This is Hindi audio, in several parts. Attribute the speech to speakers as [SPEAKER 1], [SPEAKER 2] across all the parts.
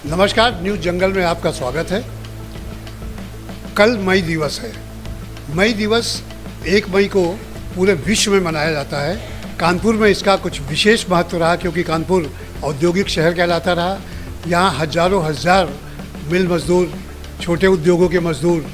[SPEAKER 1] नमस्कार, न्यूज़ जंगल में आपका स्वागत है। कल मई दिवस है। मई दिवस 1 मई को पूरे विश्व में मनाया जाता है। कानपुर में इसका कुछ विशेष महत्व रहा क्योंकि कानपुर औद्योगिक शहर कहलाता रहा। यहाँ हजारों हजार मिल मजदूर, छोटे उद्योगों के मजदूर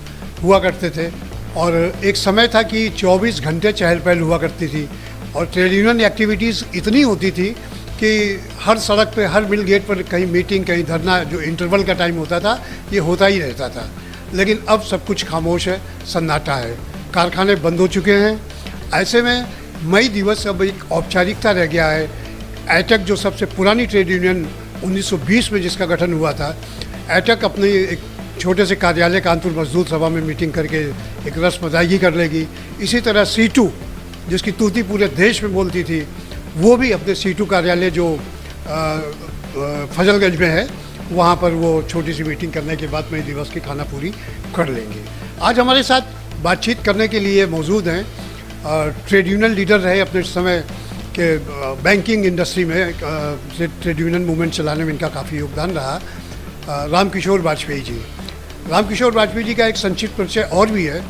[SPEAKER 1] हुआ करते थे और एक समय था कि 24 घंटे चहल पहल हुआ करती थी और ट्रेड यूनियन एक्टिविटीज़ इतनी होती थी कि हर सड़क पे, हर मिल गेट पर कहीं मीटिंग, कहीं धरना, जो इंटरवल का टाइम होता था ये होता ही रहता था। लेकिन अब सब कुछ खामोश है, सन्नाटा है, कारखाने बंद हो चुके हैं। ऐसे में मई दिवस अब एक औपचारिकता रह गया है। एटक जो सबसे पुरानी ट्रेड यूनियन 1920 में जिसका गठन हुआ था, एटक अपने एक छोटे से कार्यालय कानपुर मजदूर सभा में मीटिंग करके एक रस्म अदायगी कर लेगी। इसी तरह C2 जिसकी तूती पूरे देश में बोलती थी, वो भी अपने C2 कार्यालय जो फजलगंज में है वहाँ पर वो छोटी सी मीटिंग करने के बाद मई दिवस की खाना पूरी कर लेंगे। आज हमारे साथ बातचीत करने के लिए मौजूद हैं ट्रेड यूनियन लीडर रहे अपने समय के, बैंकिंग इंडस्ट्री में ट्रेड यूनियन मूवमेंट चलाने में इनका काफ़ी योगदान रहा, रामकिशोर वाजपेयी जी। रामकिशोर वाजपेयी जी का एक संक्षिप्त परिचय और भी है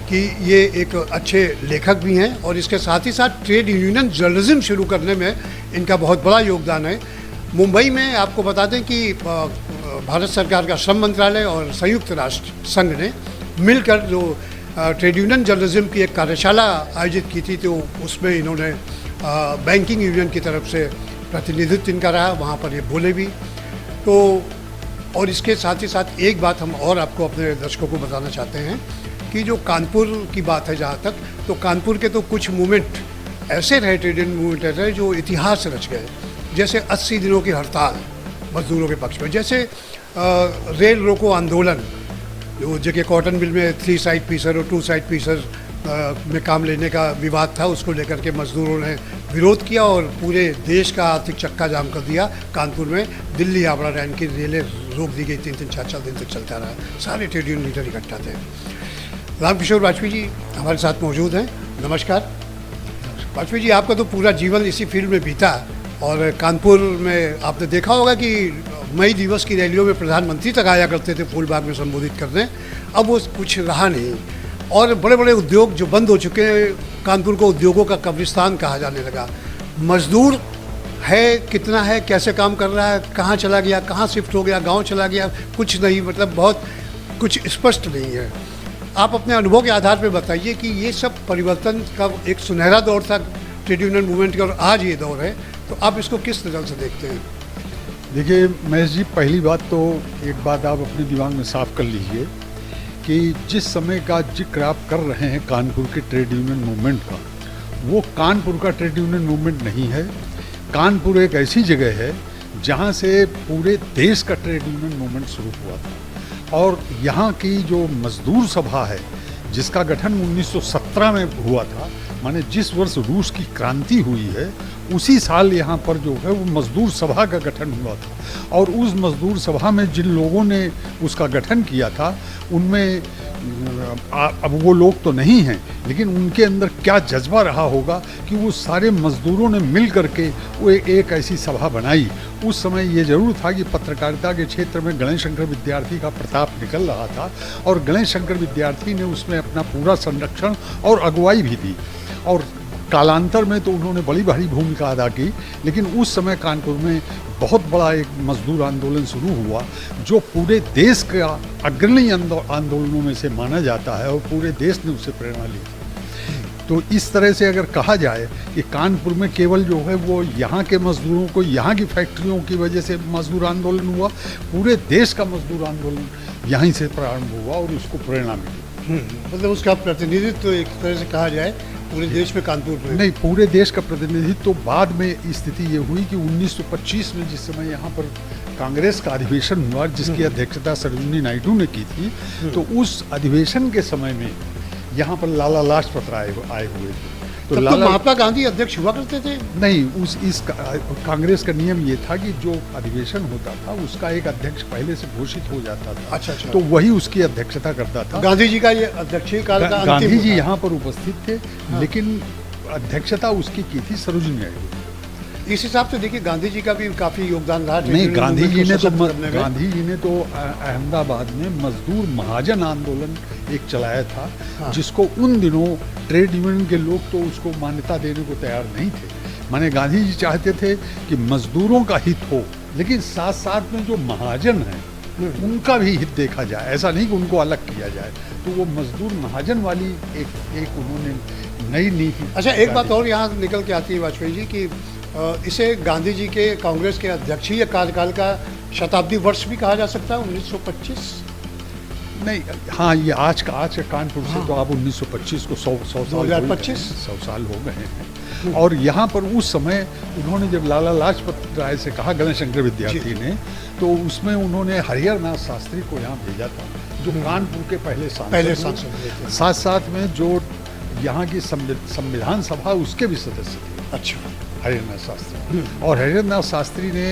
[SPEAKER 1] कि ये एक अच्छे लेखक भी हैं और इसके साथ ही साथ ट्रेड यूनियन जर्नलिज्म शुरू करने में इनका बहुत बड़ा योगदान है। मुंबई में आपको बता दें कि भारत सरकार का श्रम मंत्रालय और संयुक्त राष्ट्र संघ ने मिलकर जो ट्रेड यूनियन जर्नलिज्म की एक कार्यशाला आयोजित की थी, तो उसमें इन्होंने बैंकिंग यूनियन की तरफ से प्रतिनिधित्व इनका रहा, वहाँ पर ये बोले भी। तो और इसके साथ ही साथ एक बात हम और आपको, अपने दर्शकों को बताना चाहते हैं कि जो कानपुर की बात है जहाँ तक, तो कानपुर के तो कुछ मूवमेंट ऐसे रहे, ट्रेड यूनियन मूवमेंट ऐसे रहे जो इतिहास रच गए। जैसे 80 दिनों की हड़ताल मजदूरों के पक्ष में, जैसे रेल रोको आंदोलन, जो जगह कॉटन मिल में 3 साइड पीसर और 2 साइड पीसर में काम लेने का विवाद था, उसको लेकर के मजदूरों ने विरोध किया और पूरे देश का आर्थिक चक्का जाम कर दिया। कानपुर में दिल्ली हावड़ा लाइन की रेलें रोक दी गई, 3-3, 4-4 दिन तक चलता रहा। सारे ट्रेड यूनियन लीडर इकट्ठा थे। रामकिशोर वाजपेयी जी हमारे साथ मौजूद हैं। नमस्कार वाजपेयी जी, आपका तो पूरा जीवन इसी फील्ड में बीता और कानपुर में आपने देखा होगा कि मई दिवस की रैलियों में प्रधानमंत्री तक आया करते थे फूलबाग में संबोधित करने। अब वो कुछ रहा नहीं और बड़े बड़े उद्योग जो बंद हो चुके हैं, कानपुर को उद्योगों का कब्रिस्तान कहा जाने लगा। मजदूर है, कितना है, कैसे काम कर रहा है, कहाँ चला गया, कहाँ शिफ्ट हो गया, गाँव चला गया, कुछ नहीं, मतलब बहुत कुछ स्पष्ट नहीं है। आप अपने अनुभव के आधार पर बताइए कि ये सब परिवर्तन का एक सुनहरा दौर था ट्रेड यूनियन मूवमेंट का और आज ये दौर है, तो आप इसको किस नज़र से देखते हैं?
[SPEAKER 2] देखिए महेश जी, पहली बात तो एक बात आप अपने दिमाग में साफ कर लीजिए कि जिस समय का जिक्र आप कर रहे हैं कानपुर के ट्रेड यूनियन मूवमेंट का, वो कानपुर का ट्रेड यूनियन मूवमेंट नहीं है। कानपुर एक ऐसी जगह है जहाँ से पूरे देश का ट्रेड यूनियन मूवमेंट शुरू हुआ था और यहाँ की जो मजदूर सभा है जिसका गठन 1917 में हुआ था, माने जिस वर्ष रूस की क्रांति हुई है उसी साल यहाँ पर जो है वो मजदूर सभा का गठन हुआ था। और उस मजदूर सभा में जिन लोगों ने उसका गठन किया था उनमें अब वो लोग तो नहीं हैं, लेकिन उनके अंदर क्या जज्बा रहा होगा कि वो सारे मजदूरों ने मिल करके वो एक ऐसी सभा बनाई। उस समय ये जरूर था कि पत्रकारिता के क्षेत्र में गणेश शंकर विद्यार्थी का प्रताप निकल रहा था और गणेश शंकर विद्यार्थी ने उसमें अपना पूरा संरक्षण और अगुवाई भी दी और कालांतर में तो उन्होंने बड़ी भारी भूमिका अदा की। लेकिन उस समय कानपुर में बहुत बड़ा एक मजदूर आंदोलन शुरू हुआ जो पूरे देश का अग्रणी आंदोलनों में से माना जाता है और पूरे देश ने उससे प्रेरणा ली। तो इस तरह से अगर कहा जाए कि कानपुर में केवल जो है वो यहाँ के मजदूरों को, यहाँ की फैक्ट्रियों की वजह से मजदूर आंदोलन हुआ, पूरे देश का मजदूर आंदोलन यहीं से प्रारंभ हुआ और उसको प्रेरणा मिली।
[SPEAKER 1] मतलब उसका प्रतिनिधित्व तो एक तरह से कहा जाए पूरे देश में कानपुर में
[SPEAKER 2] नहीं, पूरे देश का प्रतिनिधित्व तो बाद में स्थिति ये हुई कि 1925 में जिस समय यहाँ पर कांग्रेस का अधिवेशन हुआ जिसकी अध्यक्षता सरोजिनी नायडू ने की थी, तो उस अधिवेशन के समय में यहाँ पर लाला लाजपत राय आए हुए थे।
[SPEAKER 1] तो महात्मा गांधी अध्यक्ष हुआ करते थे?
[SPEAKER 2] नहीं, कांग्रेस का नियम ये था कि जो अधिवेशन होता था उसका एक अध्यक्ष पहले से घोषित हो जाता था।
[SPEAKER 1] अच्छा।
[SPEAKER 2] तो वही उसकी अध्यक्षता करता था।
[SPEAKER 1] गांधी जी का ये अध्यक्षीय काल का
[SPEAKER 2] गांधी जी यहाँ पर उपस्थित थे, लेकिन अध्यक्षता उसकी की थी सरोजिनी नायडू।
[SPEAKER 1] इस हिसाब से देखिए गांधी जी का भी काफ़ी योगदान रहा
[SPEAKER 2] नहीं,
[SPEAKER 1] ट्रेड यूनियन मूवमेंट को सशक्त करने में।
[SPEAKER 2] गांधी जी ने तो अहमदाबाद में मजदूर महाजन आंदोलन एक चलाया था,
[SPEAKER 1] हाँ।
[SPEAKER 2] जिसको उन दिनों ट्रेड यूनियन के लोग तो उसको मान्यता देने को तैयार नहीं थे। माने गांधी जी चाहते थे कि मजदूरों का हित हो, लेकिन साथ साथ में जो महाजन हैं उनका भी हित देखा जाए, ऐसा नहीं कि उनको अलग किया जाए। तो वो मजदूर महाजन वाली एक उन्होंने नई नीति।
[SPEAKER 1] अच्छा, एक बात और यहाँ निकल के आती है वाजपेयी जी कि इसे गांधी जी के कांग्रेस के अध्यक्षीय कार्यकाल का शताब्दी वर्ष भी कहा जा सकता है, 1925।
[SPEAKER 2] नहीं, हाँ, ये आज का कानपुर से तो आप 1925 को 100 साल
[SPEAKER 1] 2025
[SPEAKER 2] 100 साल हो गए हैं। और यहाँ पर उस समय उन्होंने जब लाला लाजपत राय से कहा, गणेशंकर विद्यार्थी ने, तो उसमें उन्होंने हरिहर नाथ शास्त्री को यहाँ भेजा था, जो कानपुर के पहले सांसद
[SPEAKER 1] थे।
[SPEAKER 2] साथ साथ में जो यहाँ की संविधान सभा उसके भी सदस्य थे।
[SPEAKER 1] अच्छा,
[SPEAKER 2] हरिहर नाथ शास्त्री। और हरिहर नाथ शास्त्री ने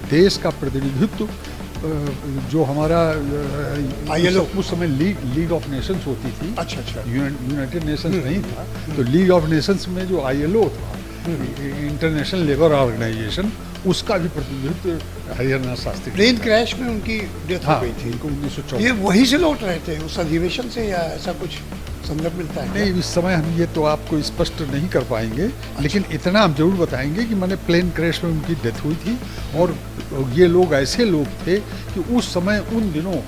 [SPEAKER 2] देश का प्रतिनिधित्व, जो हमारा
[SPEAKER 1] ILO
[SPEAKER 2] उस समय लीग ऑफ नेशंस होती थी।
[SPEAKER 1] अच्छा।
[SPEAKER 2] यूनाइटेड नेशंस नहीं था, तो लीग ऑफ नेशंस में जो ILO था, इंटरनेशनल लेबर ऑर्गेनाइजेशन, उसका भी प्रतिनिधित्व हरिहर नाथ शास्त्री।
[SPEAKER 1] प्लेन क्रैश में उनकी डेथ हो गई थी।
[SPEAKER 2] उनको 1914।
[SPEAKER 1] ये वहीं से लौट रहे थे उस अधिवेशन से, या ऐसा कुछ संदर्भ मिलता है?
[SPEAKER 2] नहीं, इस समय हम ये तो आपको स्पष्ट नहीं कर पाएंगे, लेकिन इतना हम जरूर बताएंगे कि मैंने प्लेन क्रैश में उनकी डेथ हुई थी। और ये लोग ऐसे लोग थे कि उस समय उन दिनों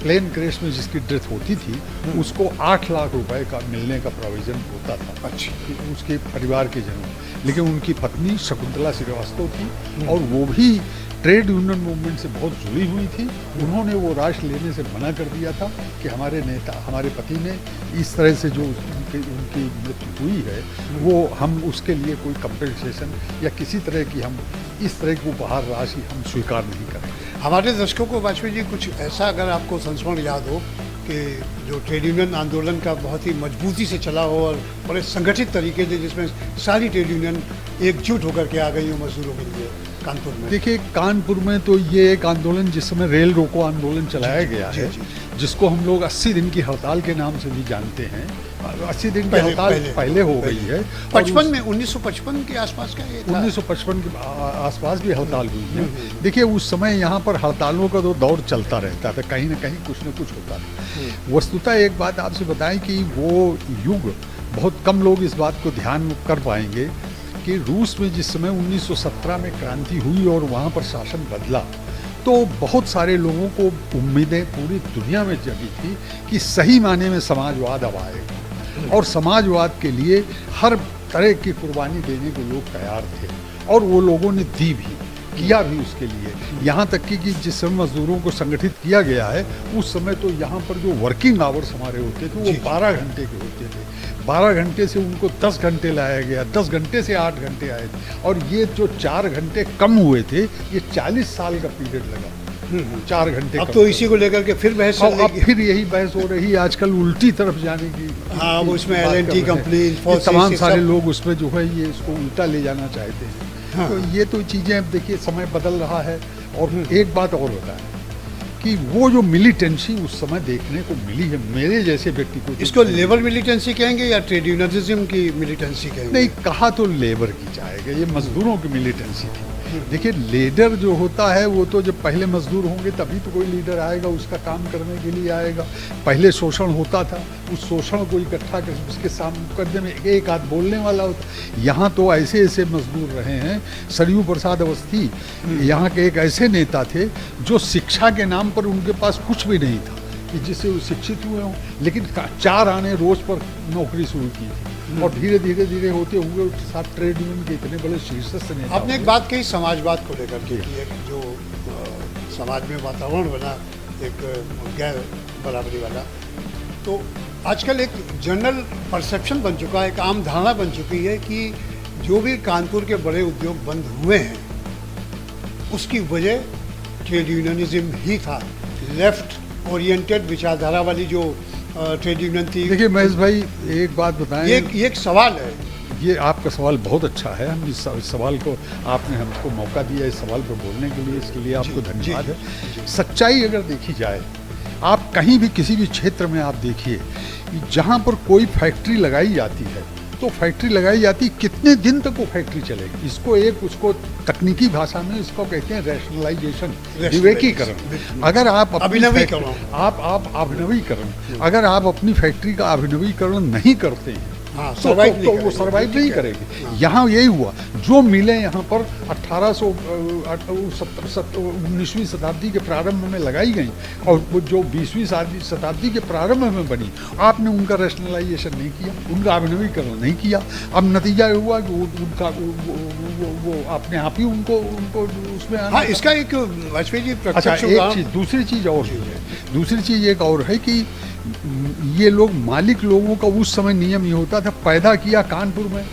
[SPEAKER 2] प्लेन क्रैश में जिसकी डेथ होती थी उसको 8 लाख रुपए का मिलने का प्रोविजन होता था।
[SPEAKER 1] अच्छा।
[SPEAKER 2] उसके परिवार के जनों, लेकिन उनकी पत्नी शकुंतला श्रीवास्तव थी और वो भी ट्रेड यूनियन मूवमेंट से बहुत जुड़ी हुई थी। उन्होंने वो राशि लेने से मना कर दिया था कि हमारे पति ने इस तरह से जो उनकी मृत्यु हुई है, वो हम उसके लिए कोई कंपेंसेशन या किसी तरह की हम इस तरह की उपहार राशि हम स्वीकार नहीं करेंगे।
[SPEAKER 1] हमारे दर्शकों को वाजपेयी जी कुछ ऐसा अगर आपको संस्मरण याद हो कि जो ट्रेड यूनियन आंदोलन का बहुत ही मजबूती से चला हो और बड़े संगठित तरीके से, जिसमें सारी ट्रेड यूनियन एकजुट होकर के आ गई हो मजदूरों के लिए कानपुर में।
[SPEAKER 2] देखिए, कानपुर में तो ये एक आंदोलन जिस समय रेल रोको आंदोलन चलाया गया है, जिसको हम लोग 80 दिन की हड़ताल के नाम से भी जानते हैं। 80 दिन की हड़ताल पहले हो गई है।
[SPEAKER 1] 55 में 1955 के आसपास का ये था।
[SPEAKER 2] 1955 के आसपास भी हड़ताल हुई है। देखिए, उस समय यहाँ पर हड़तालों का तो दौर चलता रहता था, कहीं ना कहीं कुछ न कुछ होता था। वस्तुतः एक बात आपसे बताएं कि वो युग, बहुत कम लोग इस बात को ध्यान कर पाएंगे कि रूस में जिस समय 1917 में क्रांति हुई और वहाँ पर शासन बदला, तो बहुत सारे लोगों को उम्मीदें पूरी दुनिया में जगी थी कि सही माने में समाजवाद अब आएगा, और समाजवाद के लिए हर तरह की कुर्बानी देने को लोग तैयार थे, और वो लोगों ने दी भी, किया भी उसके लिए। यहाँ तक कि जिस समय मजदूरों को संगठित किया गया है, उस समय तो यहाँ पर जो वर्किंग आवर्स हमारे होते थे वो 12 घंटे के होते थे। 12 घंटे से उनको 10 घंटे लाया गया, 10 घंटे से 8 घंटे आए थे, और ये जो 4 घंटे कम हुए थे, ये 40 साल का पीरियड लगा। 4 घंटे
[SPEAKER 1] अब तो इसी को लेकर के फिर बहस चल रही है।
[SPEAKER 2] अब फिर यही बहस हो रही है आजकल, उल्टी तरफ जाने की।
[SPEAKER 1] हाँ, वो इसमें LNT कंपनी,
[SPEAKER 2] तमाम सारे लोग उसमें जो है ये इसको उल्टा ले जाना चाहते हैं। हाँ। तो ये तो चीज़ें, अब देखिए समय बदल रहा है। और एक बात और होता है कि वो जो मिलिटेंसी उस समय देखने को मिली है मेरे जैसे व्यक्ति को,
[SPEAKER 1] इसको लेबर मिलिटेंसी कहेंगे या ट्रेड यूनियनिज्म की मिलिटेंसी कहेंगे?
[SPEAKER 2] नहीं, कहा तो लेबर की जाएगा, ये मजदूरों की मिलिटेंसी थी। देखिए, लीडर जो होता है वो तो जब पहले मजदूर होंगे तभी तो कोई लीडर आएगा, उसका काम करने के लिए आएगा। पहले शोषण होता था, उस शोषण को इकट्ठा कर उसके सामने करने में एक आध बोलने वाला होता। यहाँ तो ऐसे ऐसे मजदूर रहे हैं। सरयू प्रसाद अवस्थी यहाँ के एक ऐसे नेता थे जो शिक्षा के नाम पर उनके पास कुछ भी नहीं था कि जिससे वो शिक्षित हुए हों, लेकिन 4 आने रोज पर नौकरी शुरू की थी, और धीरे धीरे होते हुए साथ ट्रेड यूनियन के इतने बड़े शीर्षस्थ नेता।
[SPEAKER 1] आपने एक बात कही समाजवाद को लेकर के, एक जो समाज में वातावरण बना एक गैर बराबरी वाला, तो आजकल एक जनरल परसेप्शन बन चुका है, एक आम धारणा बन चुकी है कि जो भी कानपुर के बड़े उद्योग बंद हुए हैं उसकी वजह ट्रेड यूनियनिज्म ही था। लेफ्ट ओरिएंटेड विचारधारा वाली जो ट्रेड यूनियन थी।
[SPEAKER 2] देखिए महेश भाई, एक बात बताएं,
[SPEAKER 1] ये एक सवाल है।
[SPEAKER 2] ये आपका सवाल बहुत अच्छा है। हम इस सवाल को, आपने हमको मौका दिया इस सवाल पर बोलने के लिए, इसके लिए आपको धन्यवाद है। सच्चाई अगर देखी जाए, आप कहीं भी किसी भी क्षेत्र में आप देखिए, जहाँ पर कोई फैक्ट्री लगाई जाती है तो फैक्ट्री लगाई जाती, कितने दिन तक वो फैक्ट्री चलेगी? इसको एक उसको तकनीकी भाषा में इसको कहते हैं रैशनलाइजेशन, विवेकीकरण। अगर आप
[SPEAKER 1] अभिनवीकरण,
[SPEAKER 2] आप अभिनवीकरण, अगर आप अपनी फैक्ट्री का अभिनवीकरण नहीं करते हैं
[SPEAKER 1] हाँ,
[SPEAKER 2] तो वो सर्वाइव नहीं करेगी। यहाँ यही हुआ, जो मिलें यहाँ पर 19वीं शताब्दी के प्रारंभ में लगाई गई और वो जो 20वीं शताब्दी के प्रारंभ में बनी, आपने उनका रैशनलाइजेशन नहीं किया, उनका अभिनवीकरण नहीं किया। अब नतीजा ये हुआ कि उनका वो अपने आप ही उनको उसमें
[SPEAKER 1] हाँ, इसका एक वाजपेयी जी
[SPEAKER 2] अच्छा, एक चीज़, दूसरी चीज़ और है, दूसरी चीज़ एक और है कि ये लोग मालिक लोगों का उस समय नियम ये होता था, पैदा किया कानपुर में,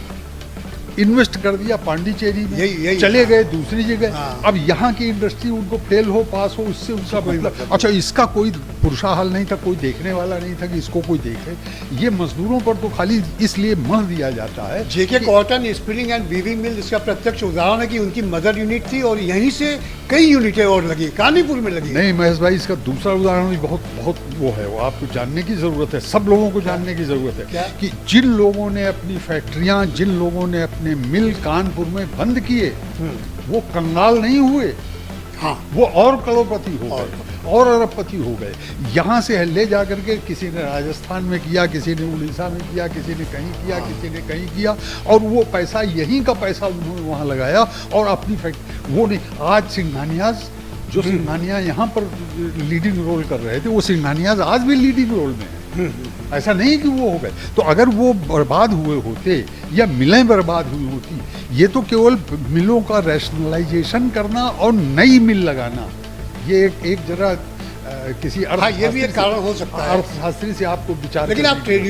[SPEAKER 2] इन्वेस्ट कर दिया पांडिचेरी में,
[SPEAKER 1] यही
[SPEAKER 2] चले गए दूसरी जगह।
[SPEAKER 1] हाँ।
[SPEAKER 2] अब यहाँ की इंडस्ट्री उनको फेल हो पास हो, उससे उनका मतलब अच्छा, इसका कोई पुरुषाहाल नहीं था, कोई देखने वाला नहीं था कि इसको कोई देखे। ये मजदूरों पर तो खाली इसलिए मर दिया जाता है।
[SPEAKER 1] जेके कॉटन स्पिनिंग एंड वीविंग मिल इसका प्रत्यक्ष उदाहरण है कि उनकी मदर यूनिट थी और यहीं से कई यूनिटें और लगी, कानीपुर में लगी।
[SPEAKER 2] नहीं महेश भाई, इसका दूसरा उदाहरण भी बहुत बहुत वो है, वो आपको जानने की ज़रूरत है, सब लोगों को जानने की ज़रूरत है कि जिन लोगों ने अपनी फैक्ट्रियाँ, जिन लोगों ने अपने मिल कानपुर में बंद किए, वो कंगाल नहीं हुए।
[SPEAKER 1] हाँ,
[SPEAKER 2] वो और करोड़पति हो गए और अरबपति हो गए। यहाँ से ले जा करके किसी ने राजस्थान में किया, किसी ने उड़ीसा में किया, किसी ने कहीं किया, किसी ने कहीं किया, और वो पैसा यहीं का पैसा उन्होंने वहाँ लगाया और अपनी फैक्ट्री वो नहीं। आज सिंघानियाज, जो सिंघानिया यहाँ पर लीडिंग रोल कर रहे थे, वो सिंघानियाज आज भी लीडिंग रोल में है। ऐसा नहीं कि वो हो गए। तो अगर वो बर्बाद हुए होते या मिलें बर्बाद हुई होती, ये तो केवल मिलों का रैशनलाइजेशन करना और नई मिल लगाना, ये एक जरा किसी
[SPEAKER 1] हाँ, ये भी एक कारण हो सकता है,
[SPEAKER 2] अर्थशास्त्री से आपको विचार।
[SPEAKER 1] लेकिन आप ट्रेड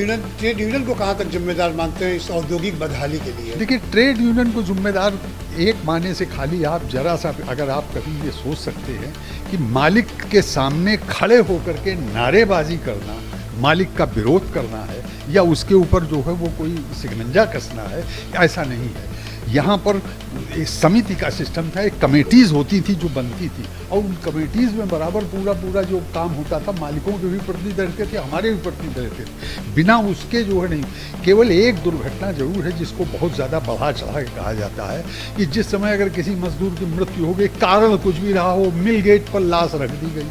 [SPEAKER 1] यूनियन को कहाँ तक जिम्मेदार मानते हैं इस औद्योगिक बदहाली के लिए?
[SPEAKER 2] देखिए, ट्रेड यूनियन को जिम्मेदार एक माने से खाली आप जरा सा, अगर आप कभी ये सोच सकते हैं कि मालिक के सामने खड़े होकर के नारेबाजी करना, मालिक का विरोध करना है या उसके ऊपर जो है वो कोई सिगनंजा कसना है, ऐसा नहीं है। यहाँ पर एक समिति का सिस्टम था, एक कमेटीज़ होती थी जो बनती थी, और उन कमेटीज़ में बराबर पूरा जो काम होता था, मालिकों के भी प्रतिनिधि रहते थे, हमारे भी प्रतिनिधि रहते थे। बिना उसके जो है नहीं, केवल एक दुर्घटना जरूर है जिसको बहुत ज़्यादा बढ़ा चढ़ा के कहा जाता है कि जिस समय अगर किसी मजदूर की मृत्यु हो गई, कारण कुछ भी रहा हो, मिल गेट पर लाश रख दी गई।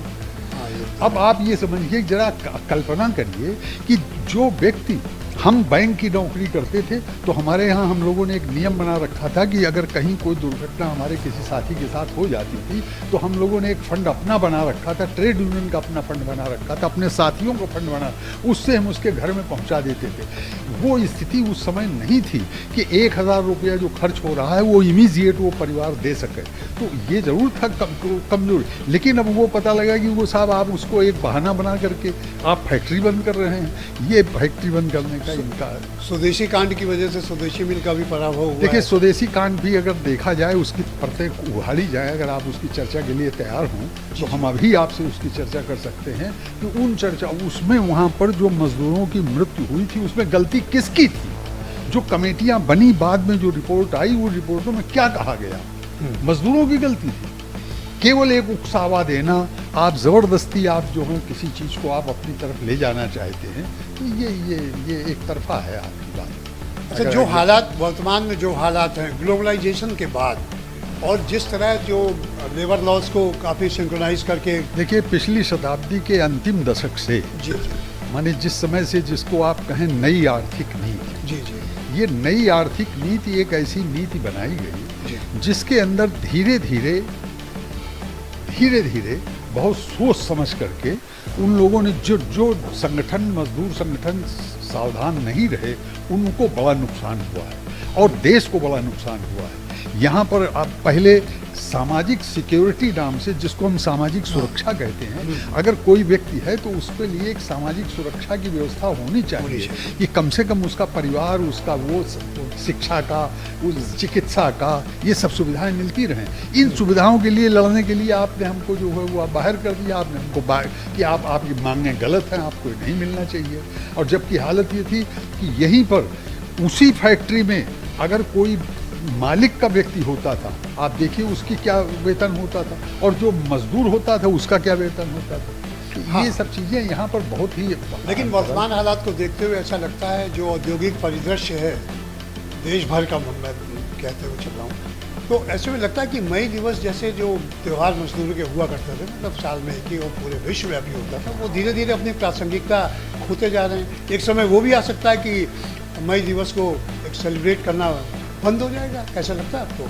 [SPEAKER 2] अब आप ये समझिए, जरा कल्पना करिए कि जो व्यक्ति, हम बैंक की नौकरी करते थे तो हमारे यहाँ हम लोगों ने एक नियम बना रखा था कि अगर कहीं कोई दुर्घटना हमारे किसी साथी के साथ हो जाती थी तो हम लोगों ने एक फंड अपना बना रखा था, ट्रेड यूनियन का अपना फंड बना रखा था, अपने साथियों का फंड बना, उससे हम उसके घर में पहुँचा देते थे। वो स्थिति उस समय नहीं थी कि 1000 रुपया जो खर्च हो रहा है वो इमीजिएट वो परिवार दे सके, तो ये ज़रूर था कमजोर। लेकिन अब वो पता लगा कि वो साहब, आप उसको एक बहाना बना करके आप फैक्ट्री बंद कर रहे हैं। ये फैक्ट्री बंद करने का इनका
[SPEAKER 1] स्वदेशी कांड की वजह से स्वदेशी मिल का भी पराभव हुआ।
[SPEAKER 2] देखिए, स्वदेशी कांड भी अगर देखा जाए, उसकी परतें उघाड़ी जाए, अगर आप उसकी चर्चा के लिए तैयार हों तो हम अभी आपसे उसकी चर्चा कर सकते हैं कि उन चर्चा उसमें वहाँ पर जो मजदूरों की मृत्यु हुई थी उसमें गलती किसकी थी, जो कमेटियाँ बनी, बाद में जो रिपोर्ट आई, वो रिपोर्टों में क्या कहा गया, मजदूरों की गलती थी। केवल एक उकसावा देना, आप ज़बरदस्ती आप जो है किसी चीज़ को आप अपनी तरफ ले जाना चाहते हैं, तो ये एक तरफा है आपकी बात।
[SPEAKER 1] अच्छा, जो हालात वर्तमान में जो हालात हैं ग्लोबलाइजेशन के बाद, और जिस तरह जो लेबर लॉज को काफ़ी सिंक्रोनाइज करके,
[SPEAKER 2] देखिए, पिछली शताब्दी के अंतिम दशक से,
[SPEAKER 1] जी
[SPEAKER 2] माने जिस समय से जिसको आप कहें नई आर्थिक नीति,
[SPEAKER 1] जी,
[SPEAKER 2] ये नई आर्थिक नीति एक ऐसी नीति बनाई गई जिसके अंदर धीरे धीरे बहुत सोच समझ करके उन लोगों ने जो संगठन, मजदूर संगठन सावधान नहीं रहे, उनको बड़ा नुकसान हुआ है और देश को बड़ा नुकसान हुआ है। यहाँ पर आप पहले सामाजिक सिक्योरिटी नाम से, जिसको हम सामाजिक सुरक्षा कहते हैं, अगर कोई व्यक्ति है तो उसके लिए एक सामाजिक सुरक्षा की व्यवस्था होनी चाहिए कि कम से कम उसका परिवार, उसका वो शिक्षा का, उस चिकित्सा का, ये सब सुविधाएं मिलती रहें। इन सुविधाओं के लिए लड़ने के लिए आपने हमको जो है वो बाहर कर दिया, आपने हमको कि आपकी मांगें गलत हैं, आपको नहीं मिलना चाहिए। और जबकि हालत ये थी कि यहीं पर उसी फैक्ट्री में अगर कोई मालिक का व्यक्ति होता था, आप देखिए उसकी क्या वेतन होता था, और जो मजदूर होता था उसका क्या वेतन होता था।
[SPEAKER 1] हाँ।
[SPEAKER 2] ये सब चीज़ें यहाँ पर बहुत ही
[SPEAKER 1] लेकिन वर्तमान हालात को देखते हुए ऐसा लगता है जो औद्योगिक परिदृश्य है देश भर का, मैं कहते हुए चल रहा हूँ, तो ऐसे में लगता है कि मई दिवस जैसे जो त्यौहार मजदूरों के हुआ करते थे, मतलब साल में एक ही और पूरे विश्वव्यापी होता था, वो धीरे धीरे अपनी प्रासंगिकता खोते जा रहे हैं। एक समय वो भी आ सकता है कि मई दिवस को एक सेलिब्रेट करना बंद हो जाएगा, ऐसा लगता है आपको?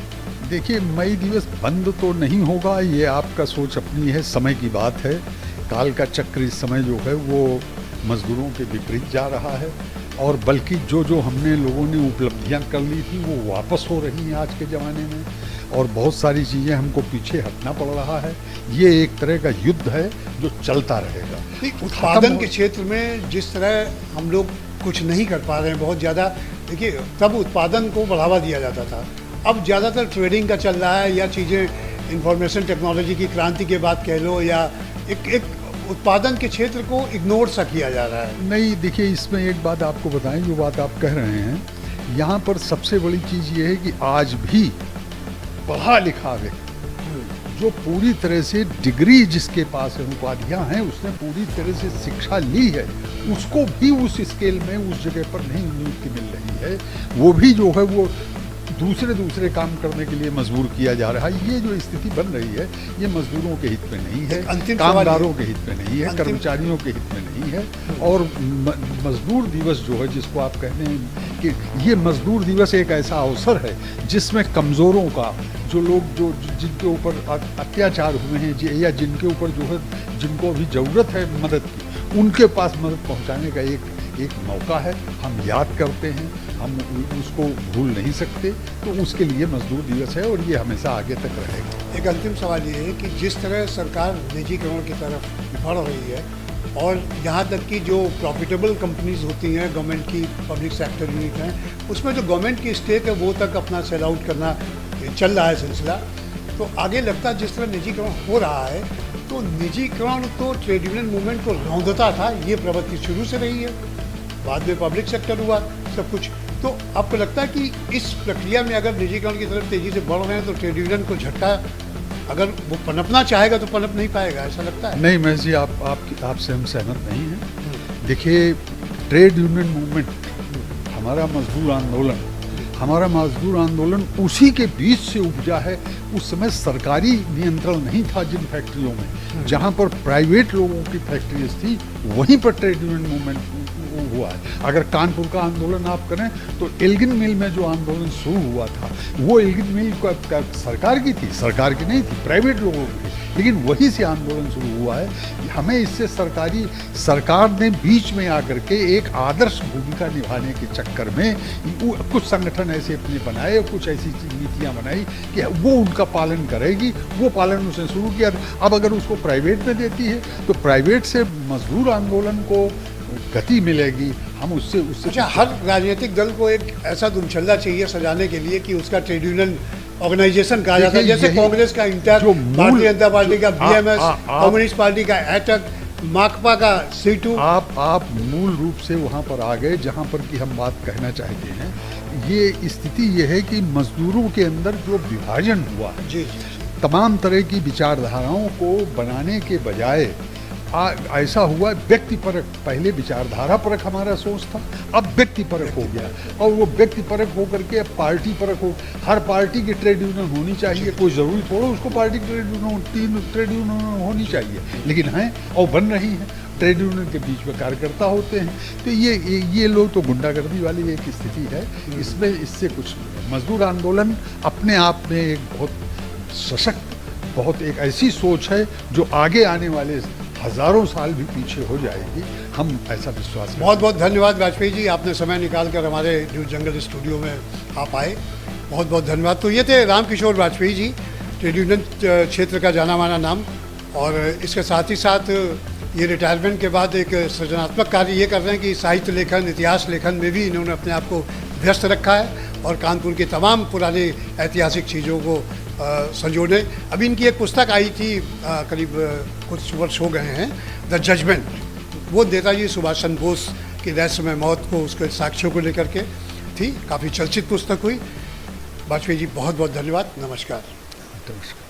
[SPEAKER 2] देखिए, मई दिवस बंद तो नहीं होगा, ये आपका सोच अपनी है, समय की बात है। काल का चक्र इस समय जो है वो मजदूरों के विपरीत जा रहा है, और बल्कि जो हमने लोगों ने उपलब्धियां कर ली थी वो वापस हो रही हैं आज के ज़माने में, और बहुत सारी चीज़ें हमको पीछे हटना पड़ रहा है। ये एक तरह का युद्ध है जो चलता रहेगा।
[SPEAKER 1] उत्पादन के क्षेत्र में जिस तरह हम लोग कुछ नहीं कर पा रहे हैं बहुत ज़्यादा, देखिए तब उत्पादन को बढ़ावा दिया जाता था, अब ज़्यादातर ट्रेडिंग का चल रहा है, या चीज़ें इंफॉर्मेशन टेक्नोलॉजी की क्रांति के बाद कह लो, या एक उत्पादन के क्षेत्र को इग्नोर सा किया जा रहा है।
[SPEAKER 2] नहीं, देखिए, इसमें एक बात आपको बताएं, जो बात आप कह रहे हैं, यहाँ पर सबसे बड़ी चीज़ ये है कि आज भी पढ़ा लिखा व्यक्ति जो पूरी तरह से डिग्री जिसके पास है, उपाधियाँ हैं, उसने पूरी तरह से शिक्षा ली है, उसको भी उस स्केल में उस जगह पर नहीं नियुक्ति मिल रही है। वो भी जो है वो दूसरे काम करने के लिए मजबूर किया जा रहा है। ये जो स्थिति बन रही है, ये मजदूरों के हित में नहीं है, कामगारों के हित में नहीं है, कर्मचारियों के हित में नहीं है। और मजदूर दिवस जो है, जिसको आप कहते हैं कि ये मजदूर दिवस एक ऐसा अवसर है जिसमें कमज़ोरों का, जो लोग जो जिनके ऊपर अत्याचार हुए हैं, या जिनके ऊपर जो है जिनको अभी ज़रूरत है मदद की, उनके पास मदद पहुँचाने का एक मौका है। हम याद करते हैं, हम उसको भूल नहीं सकते, तो उसके लिए मजदूर दिवस है, और ये हमेशा आगे तक रहेगा।
[SPEAKER 1] एक अंतिम सवाल ये है कि जिस तरह सरकार निजीकरण की तरफ बढ़ रही है, और यहाँ तक कि जो प्रॉफिटेबल कंपनीज होती हैं गवर्नमेंट की, पब्लिक सेक्टर यूनिट हैं, उसमें जो गवर्नमेंट की स्टेक है वो तक अपना सेल आउट करना चल रहा है सिलसिला, तो आगे लगता है जिस तरह निजीकरण हो रहा है, तो निजीकरण तो ट्रेड यूनियन मूवमेंट को रौंदता था, ये प्रवृत्ति शुरू से रही है, बाद में पब्लिक सेक्टर हुआ सब कुछ। तो आपको लगता है कि इस प्रक्रिया में अगर निजीकरण की तरफ तेज़ी से बढ़ रहे हैं, तो ट्रेड यूनियन को झटका, अगर वो पनपना चाहेगा तो पनप नहीं पाएगा, ऐसा लगता है?
[SPEAKER 2] नहीं महेश जी, आपसे हम सहमत नहीं हैं। देखिए, ट्रेड यूनियन मूवमेंट, हमारा मजदूर आंदोलन उसी के बीच से उपजा है। उस समय सरकारी नियंत्रण नहीं था जिन फैक्ट्रियों में, जहाँ पर प्राइवेट लोगों की फैक्ट्रीज थी, वहीं पर ट्रेड यूनियन मूवमेंट हुआ है। अगर कानपुर का आंदोलन आप करें, तो एल्गिन मिल में जो आंदोलन शुरू हुआ था, वो एल्गिन मिल का सरकार की थी, सरकार की नहीं थी, प्राइवेट लोगों की, लेकिन वहीं से आंदोलन शुरू हुआ है। हमें इससे सरकार ने बीच में आकर के एक आदर्श भूमिका निभाने के चक्कर में कुछ संगठन ऐसे अपने बनाए, कुछ ऐसी नीतियाँ बनाई कि वो उनका पालन करेगी, वो पालन उसने शुरू किया। अब अगर उसको प्राइवेट में देती है, तो प्राइवेट से मजदूर आंदोलन को गति मिलेगी। हम उससे
[SPEAKER 1] अच्छा, हर राजनीतिक दल को एक ऐसा दुमछल्ला चाहिए सजाने के लिए कि उसका ट्रेड यूनियन ऑर्गेनाइजेशन कहा जाता है, जैसे कांग्रेस का इंटर, भारतीय जनता पार्टी का बीएमएस, कम्युनिस्ट पार्टी का एटक, माकपा का सीटू।
[SPEAKER 2] आप मूल रूप से वहाँ पर आ गए जहाँ पर कि हम बात कहना चाहते हैं। ये स्थिति ये है कि मजदूरों के अंदर जो विभाजन हुआ है,
[SPEAKER 1] जी,
[SPEAKER 2] तमाम तरह की विचारधाराओं को बनाने के बजाय ऐसा हुआ व्यक्तिपरक, पहले विचारधारा परक हमारा सोच था, अब व्यक्तिपरक हो गया, और वो व्यक्तिपरक होकर के अब पार्टी परक हो। हर पार्टी की ट्रेड यूनियन होनी चाहिए, कोई ज़रूरी थोड़ा उसको पार्टी की तीन ट्रेड यूनियन होनी चाहिए, लेकिन हैं और बन रही हैं। ट्रेड यूनियन के बीच में कार्यकर्ता होते हैं, तो ये लोग तो गुंडागर्दी वाली एक स्थिति है। इसमें इससे कुछ मजदूर आंदोलन अपने आप में एक बहुत सशक्त, बहुत एक ऐसी सोच है जो आगे आने वाले हजारों साल भी पीछे हो जाएगी, हम ऐसा विश्वास करते हैं।
[SPEAKER 1] बहुत बहुत धन्यवाद वाजपेयी जी, आपने समय निकाल कर हमारे न्यूज़ जंगल स्टूडियो में आप आए, बहुत बहुत धन्यवाद। तो ये थे रामकिशोर वाजपेयी जी, ट्रेड यूनियन क्षेत्र का जाना माना नाम, और इसके साथ ही साथ ये रिटायरमेंट के बाद एक सृजनात्मक कार्य ये कर रहे हैं कि साहित्य लेखन, इतिहास लेखन में भी इन्होंने अपने आप को व्यस्त रखा है, और कानपुर की तमाम पुरानी ऐतिहासिक चीज़ों को संजोने। अभी इनकी एक पुस्तक आई थी, करीब कुछ वर्ष हो गए हैं, द जजमेंट, वो नेताजी सुभाष चंद्र बोस की रहस्यमय मौत को, उसके साक्ष्यों को लेकर के थी, काफ़ी चर्चित पुस्तक हुई। वाजपेयी जी बहुत बहुत धन्यवाद, नमस्कार।
[SPEAKER 2] नमस्कार।